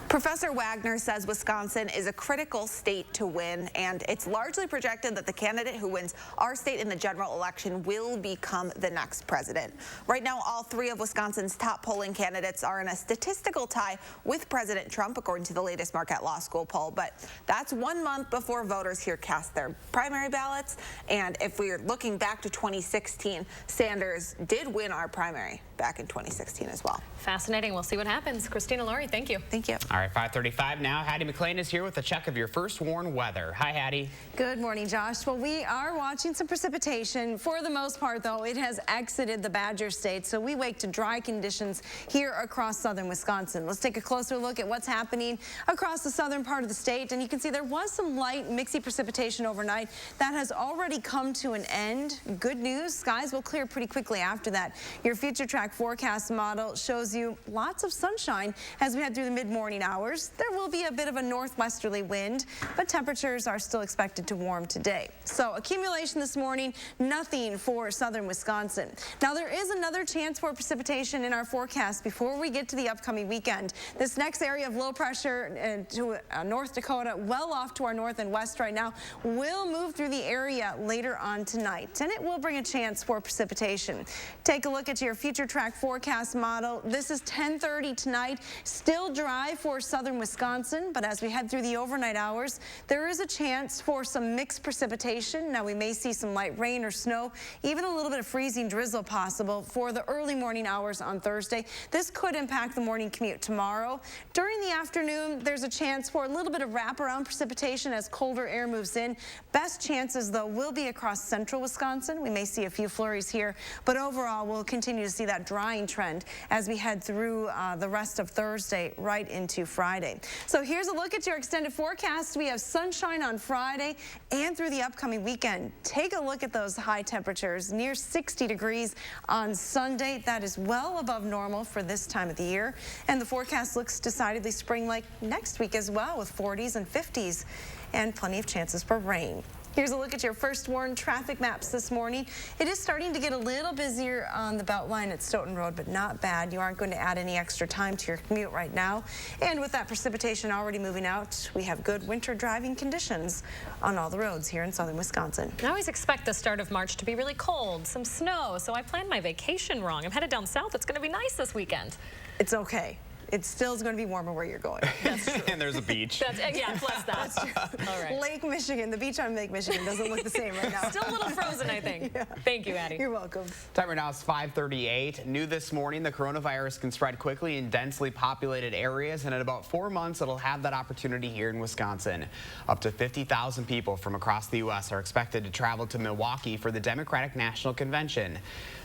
Professor Wagner says Wisconsin is a critical state to win, and it's largely projected that the candidate who wins our state in the general election will become the next president. Right now, all 3 of Wisconsin's top polling candidates are in a statistical tie with President Trump, according to the latest Marquette Law School poll. But that's 1 month before voters here cast their primary ballots. And if we're looking back to 2016, Sanders did win our primary back in 2016 as well.
Fascinating. We'll see what happens. Christina Laurie, thank you.
Thank you.
All right, 5:35 now. Hattie McLean is here with a check of your first warned weather. Hi, Hattie.
Good morning, Josh. Well, we are watching some precipitation. For the most part, though, it has exited the Badger State, so we wake to dry conditions here across southern Wisconsin. Let's take a closer look at what's happening across the southern part of the state, and you can see there was some light, mixy precipitation overnight. That has already come to an end. Good news, skies will clear pretty quickly after that. Your future track forecast model shows you lots of sunshine as we head through the mid-morning hours. There will be a bit of a northwesterly wind, but temperatures are still expected to warm today. So accumulation this morning, nothing for southern Wisconsin. Now there is another chance for precipitation in our forecast before we get to the upcoming weekend. This next area of low pressure to North Dakota, well off to our north and west right now, will move through the area later on tonight, and it will bring a chance for precipitation. Take a look at your future track forecast model. This is 10:30 tonight. Still dry for southern Wisconsin, but as we head through the overnight hours, there is a chance for some mixed precipitation. Now we may see some light rain or snow, even a little bit of freezing drizzle possible for the early morning hours on Thursday. This could impact the morning commute tomorrow. During the afternoon, there's a chance for a little bit of wraparound precipitation as colder air moves in. Best chances, though, will be across central Wisconsin. We may see a few flurries here, but overall, we'll continue to see that drying trend as we head through the rest of Thursday right into Friday. So here's a look at your extended forecast. We have sunshine on Friday and through the upcoming weekend. Take a look at those high temperatures, near 60 degrees on Sunday. That is well above normal for this time of the year. And the forecast looks decidedly spring-like next week as well, with 40s and 50s and plenty of chances for rain. Here's a look at your first warned traffic maps this morning. It is starting to get a little busier on the Beltline at Stoughton Road, but not bad. You aren't going to add any extra time to your commute right now. And with that precipitation already moving out, we have good winter driving conditions on all the roads here in southern Wisconsin.
I always expect the start of March to be really cold, some snow, so I planned my vacation wrong. I'm headed down south. It's going to be nice this weekend.
It's okay. It still is going to be warmer where you're going.
That's true.
And there's a beach.
Yeah, plus that. That's true. All right.
Lake Michigan, the beach on Lake Michigan doesn't look the same right now.
Still a little frozen, I think.
Yeah.
Thank you, Addie.
You're welcome.
Time right now is 5:38. New this morning, the coronavirus can spread quickly in densely populated areas, and in about 4 months, it'll have that opportunity here in Wisconsin. Up to 50,000 people from across the U.S. are expected to travel to Milwaukee for the Democratic National Convention.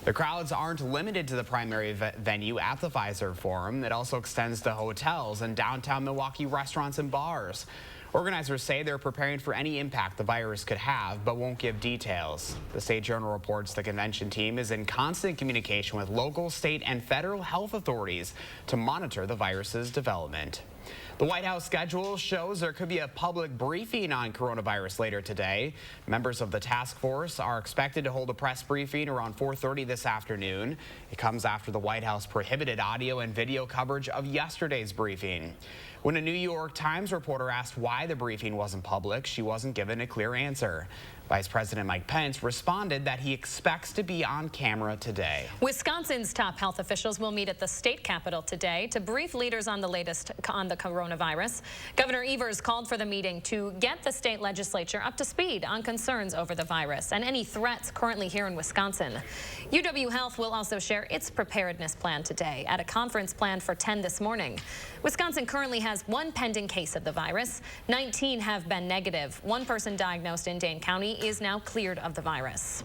The crowds aren't limited to the primary venue at the Fiserv Forum. It also extends to hotels and downtown Milwaukee restaurants and bars. Organizers say they're preparing for any impact the virus could have, but won't give details. The State Journal reports the convention team is in constant communication with local, state, and federal health authorities to monitor the virus's development. The White House schedule shows there could be a public briefing on coronavirus later today. Members of the task force are expected to hold a press briefing around 4:30 this afternoon. It comes after the White House prohibited audio and video coverage of yesterday's briefing. When a New York Times reporter asked why the briefing wasn't public, she wasn't given a clear answer. Vice President Mike Pence responded that he expects to be on camera today.
Wisconsin's top health officials will meet at the state capitol today to brief leaders on the latest on the coronavirus. Governor Evers called for the meeting to get the state legislature up to speed on concerns over the virus and any threats currently here in Wisconsin. UW Health will also share its preparedness plan today at a conference planned for 10 this morning. Wisconsin currently has 1 pending case of the virus. 19 have been negative. 1 person diagnosed in Dane County is now cleared of the virus.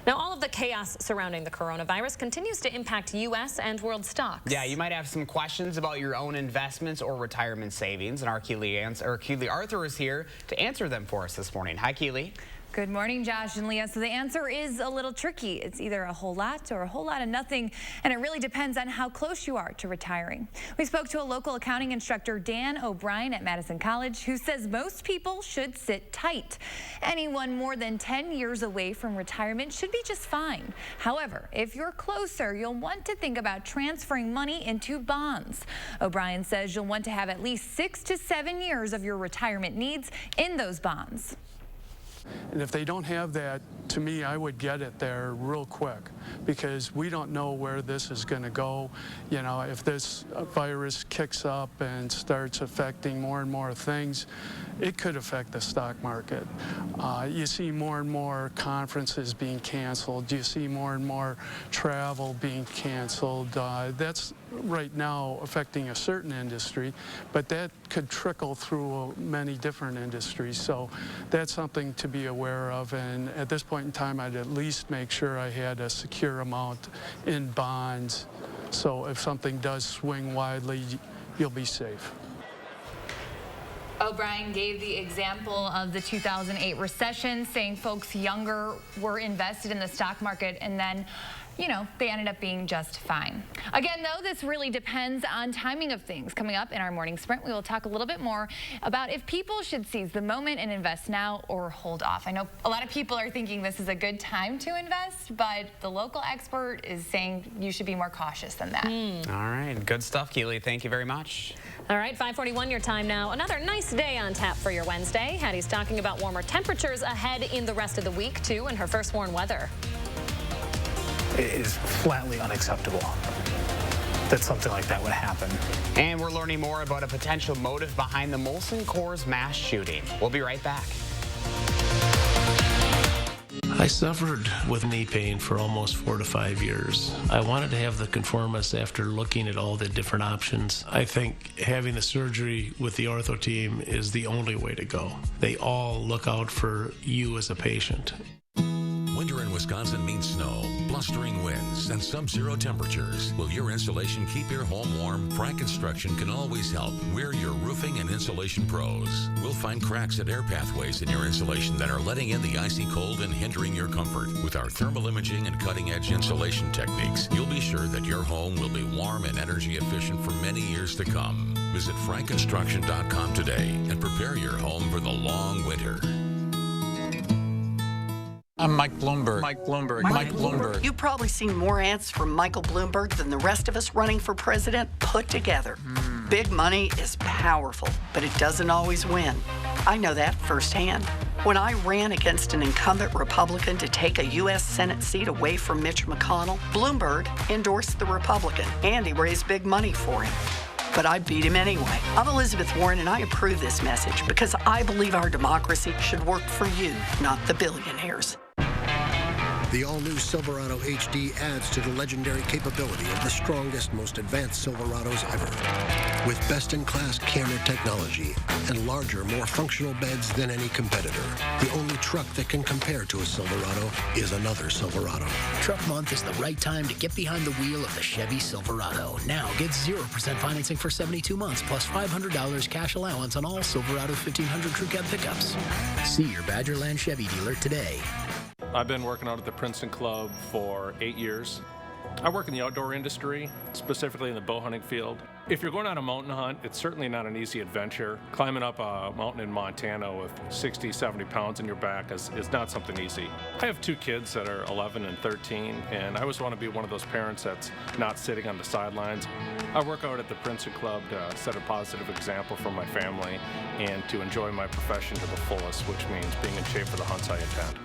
Now, all of the chaos surrounding the coronavirus continues to impact U.S. and world stocks.
Yeah, you might have some questions about your own investments or retirement savings, and our Keely Arthur is here to answer them for us this morning. Hi, Keely.
Good morning, Josh and Leah. So the answer is a little tricky. It's either a whole lot or a whole lot of nothing, and it really depends on how close you are to retiring. We spoke to a local accounting instructor, Dan O'Brien at Madison College, who says most people should sit tight. Anyone more than 10 years away from retirement should be just fine. However, if you're closer, you'll want to think about transferring money into bonds. O'Brien says you'll want to have at least 6 to 7 years of your retirement needs in those bonds.
And if they don't have that, to me, I would get it there real quick, because we don't know where this is going to go. You know, if this virus kicks up and starts affecting more and more things, it could affect the stock market. You see more and more conferences being canceled. You see more and more travel being canceled. That's right now affecting a certain industry, but that could trickle through many different industries. So that's something to be aware of, and at this point in time, I'd at least make sure I had a secure amount in bonds, so if something does swing widely, you'll be safe.
O'Brien gave the example of the 2008 recession, saying folks younger were invested in the stock market, and then they ended up being just fine. Again, though, this really depends on timing of things. Coming up in our morning sprint, we will talk a little bit more about if people should seize the moment and invest now or hold off. I know a lot of people are thinking this is a good time to invest, but the local expert is saying you should be more cautious than that.
All right, good stuff, Keely. Thank you very much.
All right, 5:41 your time now. Another nice day on tap for your Wednesday. Hattie's talking about warmer temperatures ahead in the rest of the week, too, and her first warn weather.
It is flatly unacceptable that something like that would happen.
And we're learning more about a potential motive behind the Molson Coors mass shooting. We'll be right back.
I suffered with knee pain for almost 4 to 5 years. I wanted to have the Conformis after looking at all the different options. I think having the surgery with the ortho team is the only way to go. They all look out for you as a patient.
Winter in Wisconsin means snow, blustering winds, and sub-zero temperatures. Will your insulation keep your home warm? Frank Construction can always help. We're your roofing and insulation pros. We'll find cracks and air pathways in your insulation that are letting in the icy cold and hindering your comfort. With our thermal imaging and cutting-edge insulation techniques, you'll be sure that your home will be warm and energy efficient for many years to come. Visit frankconstruction.com today and prepare your home for the long winter.
I'm Mike Bloomberg.
Mike Bloomberg. You've probably seen more ads from Michael Bloomberg than the rest of us running for president put together. Big money is powerful, but it doesn't always win. I know that firsthand. When I ran against an incumbent Republican to take a U.S. Senate seat away from Mitch McConnell, Bloomberg endorsed the Republican, and he raised big money for him. but I beat him anyway. I'm Elizabeth Warren, and I approve this message because I believe our democracy should work for you, not the billionaires.
The all-new Silverado HD adds to the legendary capability of the strongest, most advanced Silverados ever. With best-in-class camera technology and larger, more functional beds than any competitor, the only truck that can compare to a Silverado is another Silverado.
Truck Month is the right time to get behind the wheel of the Chevy Silverado. Now get 0% financing for 72 months plus $500 cash allowance on all Silverado 1500 Crew Cab pickups. See your Badgerland Chevy dealer today.
I've been working out at the Princeton Club for 8 years. I work in the outdoor industry, specifically in the bow hunting field. If you're going on a mountain hunt, it's certainly not an easy adventure. Climbing up a mountain in Montana with 60, 70 pounds in your back is not something easy. I have 2 kids that are 11 and 13, and I always want to be one of those parents that's not sitting on the sidelines. I work out at the Princeton Club to set a positive example for my family and to enjoy my profession to the fullest, which means being in shape for the hunts I attend.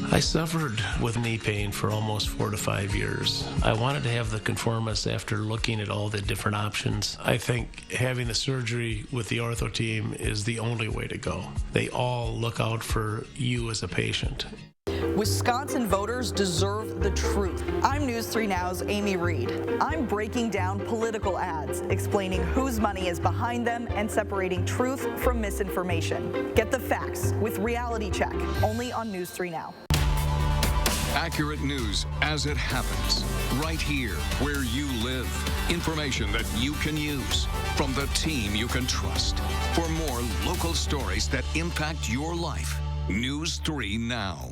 I suffered with knee pain for almost 4 to 5 years. I wanted to have the conformis after looking at all the different options. I think having the surgery with the ortho team is the only way to go. They all look out for you as a patient.
Wisconsin voters deserve the truth. I'm News 3 Now's Amy Reed. I'm breaking down political ads, explaining whose money is behind them and separating truth from misinformation. Get the facts with Reality Check, only on News 3 Now.
Accurate news as it happens, right here where you live. Information that you can use from the team you can trust. For more local stories that impact your life, News 3 Now.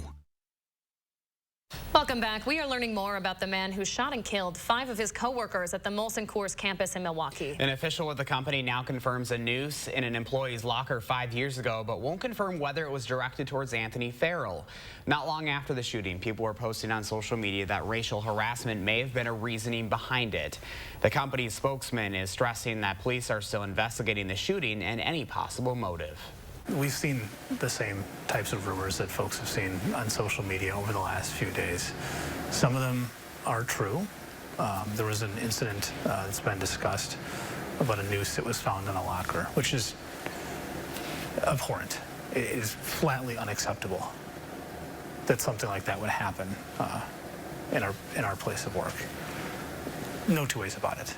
Welcome back. We are learning more about the man who shot and killed 5 of his co-workers at the Molson Coors campus in Milwaukee.
An official with the company now confirms a noose in an employee's locker 5 years ago, but won't confirm whether it was directed towards Anthony Farrell. Not long after the shooting, people were posting on social media that racial harassment may have been a reasoning behind it. The company's spokesman is stressing that police are still investigating the shooting and any possible motive.
We've seen the same types of rumors that folks have seen on social media over the last few days. Some of them are true. There was an incident that's been discussed about a noose that was found in a locker, which is abhorrent. It is flatly unacceptable that something like that would happen in our place of work. No two ways about it.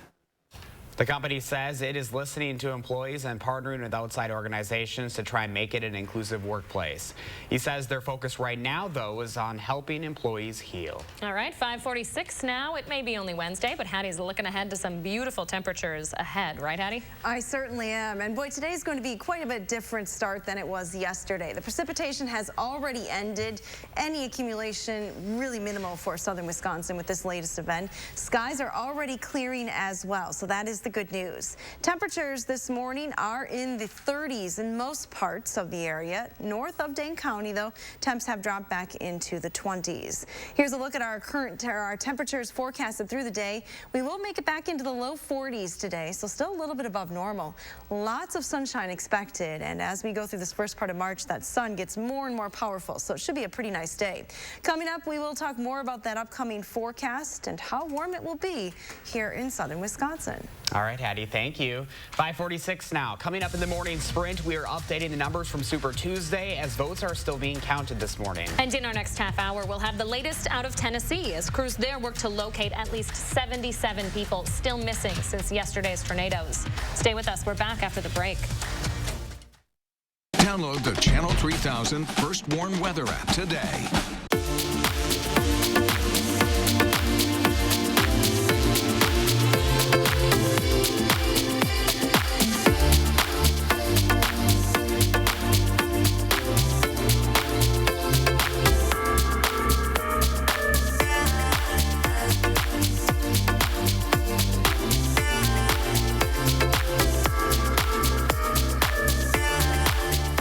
The company says it is listening to employees and partnering with outside organizations to try and make it an inclusive workplace. He says their focus right now, though, is on helping employees heal.
All right, 5:46 now. It may be only Wednesday, but Hattie's looking ahead to some beautiful temperatures ahead. Right, Hattie?
I certainly am. And boy, today's going to be quite a bit different start than it was yesterday. The precipitation has already ended. Any accumulation really minimal for southern Wisconsin with this latest event. Skies are already clearing as well, so that is the good news. Temperatures this morning are in the 30s in most parts of the area. North of Dane County, though, temps have dropped back into the 20s. Here's a look at our temperatures forecasted through the day. We will make it back into the low 40s today, so still a little bit above normal. Lots of sunshine expected, and as we go through this first part of March, that sun gets more and more powerful, so it should be a pretty nice day. Coming up, we will talk more about that upcoming forecast and how warm it will be here in southern Wisconsin.
All right, Hattie, thank you. 5:46 now. Coming up in the morning sprint, we are updating the numbers from Super Tuesday as votes are still being counted this morning.
And in our next half hour, we'll have the latest out of Tennessee as crews there work to locate at least 77 people still missing since yesterday's tornadoes. Stay with us. We're back after the break.
Download the Channel 3000 First Warn Weather app today.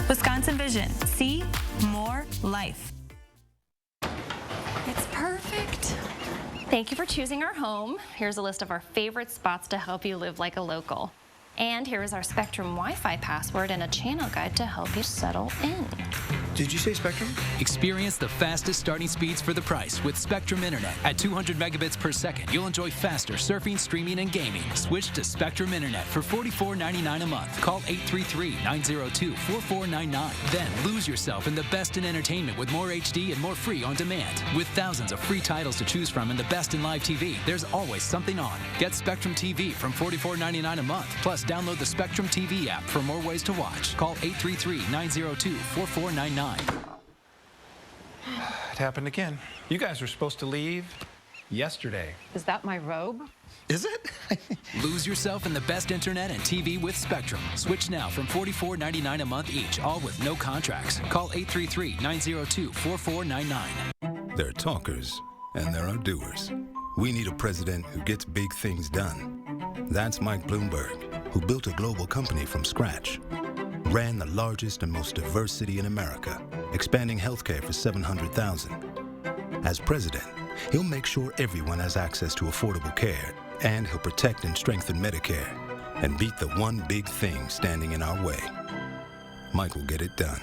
Wisconsin Vision. See more life.
It's perfect. Thank you for choosing our home. Here's a list of our favorite spots to help you live like a local.
And here is our Spectrum Wi-Fi password and a channel guide to help you settle in.
Did you say Spectrum?
Experience the fastest starting speeds for the price with Spectrum Internet. At 200 megabits per second, you'll enjoy faster surfing, streaming, and gaming. Switch to Spectrum Internet for $44.99 a month. Call 833-902-4499. Then lose yourself in the best in entertainment with more HD and more free on demand. With thousands of free titles to choose from and the best in live TV, there's always something on. Get Spectrum TV from $44.99 a month. Plus, download the Spectrum TV app for more ways to watch. Call 833-902-4499.
It happened again. You guys were supposed to leave yesterday.
Is that my robe?
Is it?
Lose yourself in the best internet and TV with Spectrum. Switch now from $44.99 a month each, all with no contracts. Call 833-902-4499.
There are talkers and there are doers. We need a president who gets big things done. That's Mike Bloomberg, who built a global company from scratch, ran the largest and most diverse city in America, expanding healthcare for 700,000. As president, he'll make sure everyone has access to affordable care, and he'll protect and strengthen Medicare and beat the one big thing standing in our way. Mike will get it done.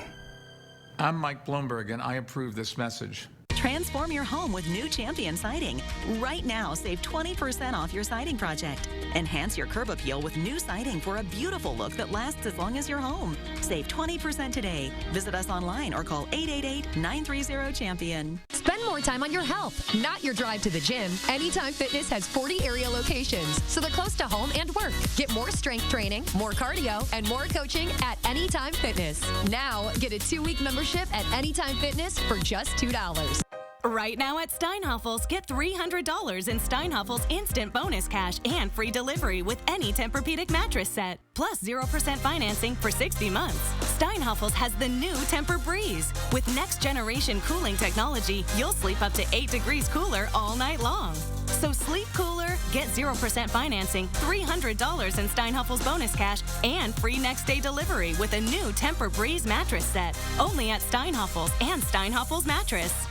I'm Mike Bloomberg, and I approve this message.
Transform your home with new Champion siding. Right now, save 20% off your siding project. Enhance your curb appeal with new siding for a beautiful look that lasts as long as your home. Save 20% today. Visit us online or call 888-930-CHAMPION.
Spend more time on your health, not your drive to the gym. Anytime Fitness has 40 area locations, so they're close to home and work. Get more strength training, more cardio, and more coaching at Anytime Fitness. Now, get a 2-week membership at Anytime Fitness for just $2.
Right now at Steinhafels, get $300 in Steinhafels Instant Bonus Cash and free delivery with any Tempur-Pedic mattress set. Plus 0% financing for 60 months. Steinhafels has the new Tempur-Breeze. With next-generation cooling technology, you'll sleep up to 8 degrees cooler all night long. So sleep cooler, get 0% financing, $300 in Steinhafels Bonus Cash, and free next-day delivery with a new Tempur-Breeze mattress set. Only at Steinhafels and Steinhafels Mattress.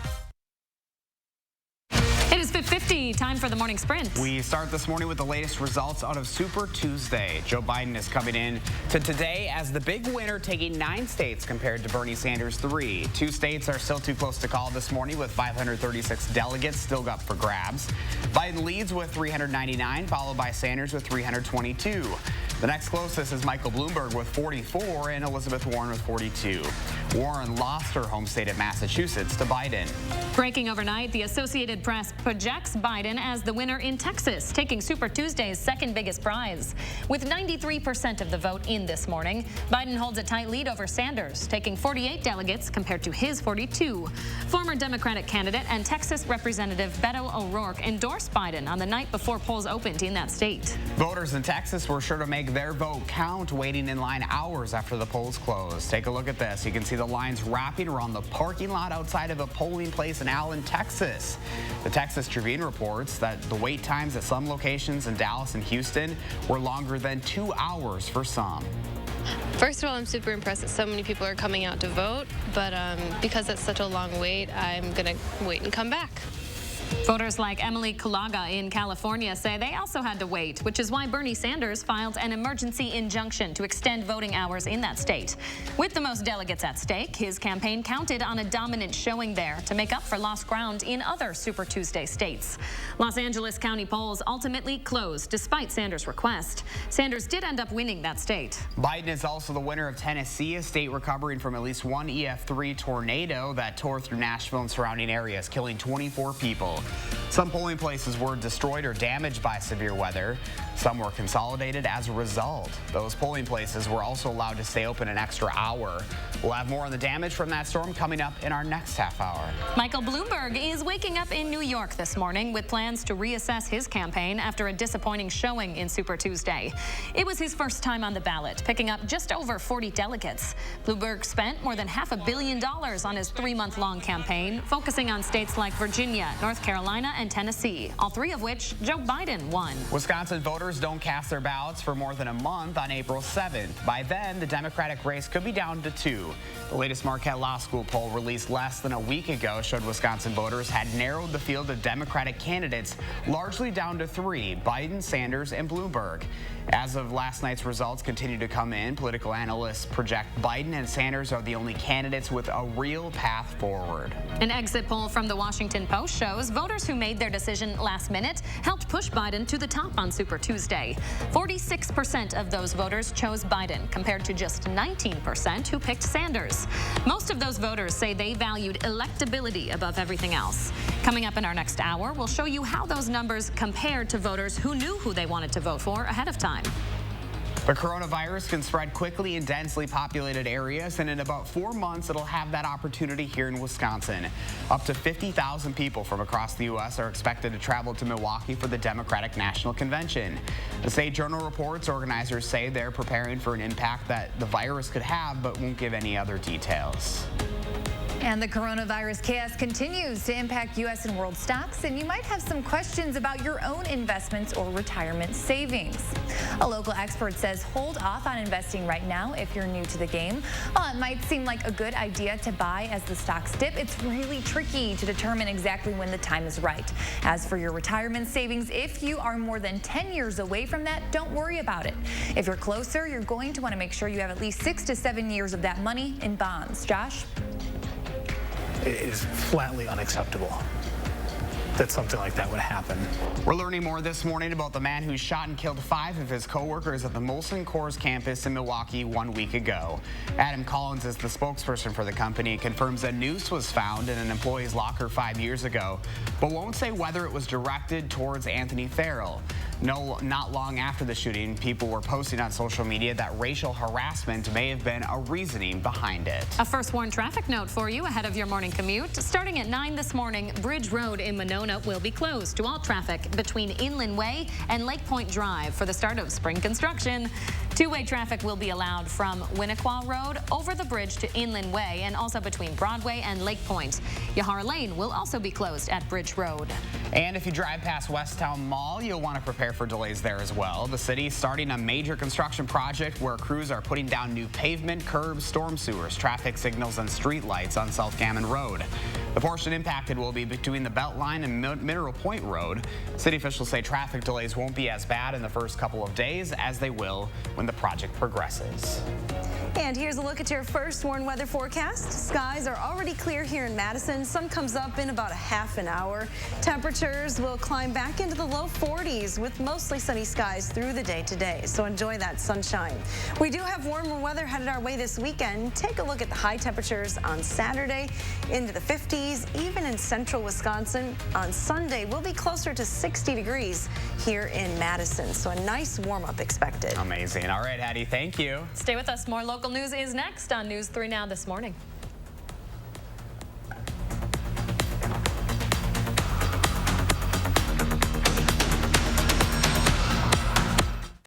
It is 5:50, time for the morning sprint.
We start this morning with the latest results out of Super Tuesday. Joe Biden is coming in to today as the big winner, taking 9 states compared to Bernie Sanders' 3. 2 states are still too close to call this morning, with 536 delegates still up for grabs. Biden leads with 399, followed by Sanders with 322. The next closest is Michael Bloomberg with 44 and Elizabeth Warren with 42. Warren lost her home state of Massachusetts to Biden.
Breaking overnight, the Associated Press projects Biden as the winner in Texas, taking Super Tuesday's second biggest prize. With 93% of the vote in this morning, Biden holds a tight lead over Sanders, taking 48 delegates compared to his 42. Former Democratic candidate and Texas Representative Beto O'Rourke endorsed Biden on the night before polls opened in that state.
Voters in Texas were sure to make their vote count, waiting in line hours after the polls closed. Take a look at this. You can see the lines wrapping around the parking lot outside of a polling place in Allen, Texas. The Texas Tribune reports that the wait times at some locations in Dallas and Houston were longer than 2 hours for some.
First of all, I'm super impressed that so many people are coming out to vote, but because it's such a long wait, I'm going to wait and come back.
Voters like Emily Kulaga in California say they also had to wait, which is why Bernie Sanders filed an emergency injunction to extend voting hours in that state. With the most delegates at stake, his campaign counted on a dominant showing there to make up for lost ground in other Super Tuesday states. Los Angeles County polls ultimately closed despite Sanders' request. Sanders did end up winning that state.
Biden is also the winner of Tennessee, a state recovering from at least one EF3 tornado that tore through Nashville and surrounding areas, killing 24 people. Some polling places were destroyed or damaged by severe weather. Some were consolidated as a result. Those polling places were also allowed to stay open an extra hour. We'll have more on the damage from that storm coming up in our next half hour.
Michael Bloomberg is waking up in New York this morning with plans to reassess his campaign after a disappointing showing in Super Tuesday. It was his first time on the ballot, picking up just over 40 delegates. Bloomberg spent more than $500 million on his 3-month-long campaign, focusing on states like Virginia, North Carolina, and Tennessee, all 3 of which Joe Biden won.
Wisconsin voters don't cast their ballots for more than a month on April 7th. By then, the Democratic race could be down to 2. The latest Marquette Law School poll released less than a week ago showed Wisconsin voters had narrowed the field of Democratic candidates largely down to 3, Biden, Sanders, and Bloomberg. As of last night's results continue to come in, political analysts project Biden and Sanders are the only candidates with a real path forward.
An exit poll from the Washington Post shows voters who made their decision last minute helped push Biden to the top on Super Tuesday. 46% of those voters chose Biden, compared to just 19% who picked Sanders. Most of those voters say they valued electability above everything else. Coming up in our next hour, we'll show you how those numbers compared to voters who knew who they wanted to vote for ahead of time.
The coronavirus can spread quickly in densely populated areas, and in about 4 months, it'll have that opportunity here in Wisconsin. Up to 50,000 people from across the U.S. are expected to travel to Milwaukee for the Democratic National Convention. The State Journal reports organizers say they're preparing for an impact that the virus could have, but won't give any other details.
And the coronavirus chaos continues to impact U.S. and world stocks, and you might have some questions about your own investments or retirement savings. A local expert says hold off on investing right now if you're new to the game. While it might seem like a good idea to buy as the stocks dip, it's really tricky to determine exactly when the time is right. As for your retirement savings, if you are more than 10 years away from that, don't worry about it. If you're closer, you're going to want to make sure you have at least 6 to 7 years of that money in bonds. Josh?
It is flatly unacceptable that something like that would happen.
We're learning more this morning about the man who shot and killed 5 of his co-workers at the Molson Coors campus in Milwaukee 1 week ago. Adam Collins is the spokesperson for the company and confirms a noose was found in an employee's locker 5 years ago, but won't say whether it was directed towards Anthony Farrell. Not long after the shooting, people were posting on social media that racial harassment may have been a reasoning behind it.
A first warn traffic note for you ahead of your morning commute. Starting at 9 this morning, Bridge Road in Monona will be closed to all traffic between Inland Way and Lake Point Drive for the start of spring construction. Two-way traffic will be allowed from Winnequa Road over the bridge to Inland Way and also between Broadway and Lake Point. Yahara Lane will also be closed at Bridge Road.
And if you drive past Westtown Mall, you'll want to prepare for delays there as well. The city is starting a major construction project where crews are putting down new pavement, curbs, storm sewers, traffic signals, and street lights on South Gammon Road. The portion impacted will be between the Beltline and Mineral Point Road. City officials say traffic delays won't be as bad in the first couple of days as they will when the project progresses.
And here's a look at your first warn weather forecast. Skies are already clear here in Madison. Sun comes up in about a half an hour. Temperatures will climb back into the low 40s with mostly sunny skies through the day today. So enjoy that sunshine. We do have warmer weather headed our way this weekend. Take a look at the high temperatures on Saturday into the 50s, even in central Wisconsin. On Sunday, we'll be closer to 60 degrees here in Madison. So a nice warm up expected.
Amazing. All right, Hattie, thank you.
Stay with us. More local news is next on News 3 Now this morning.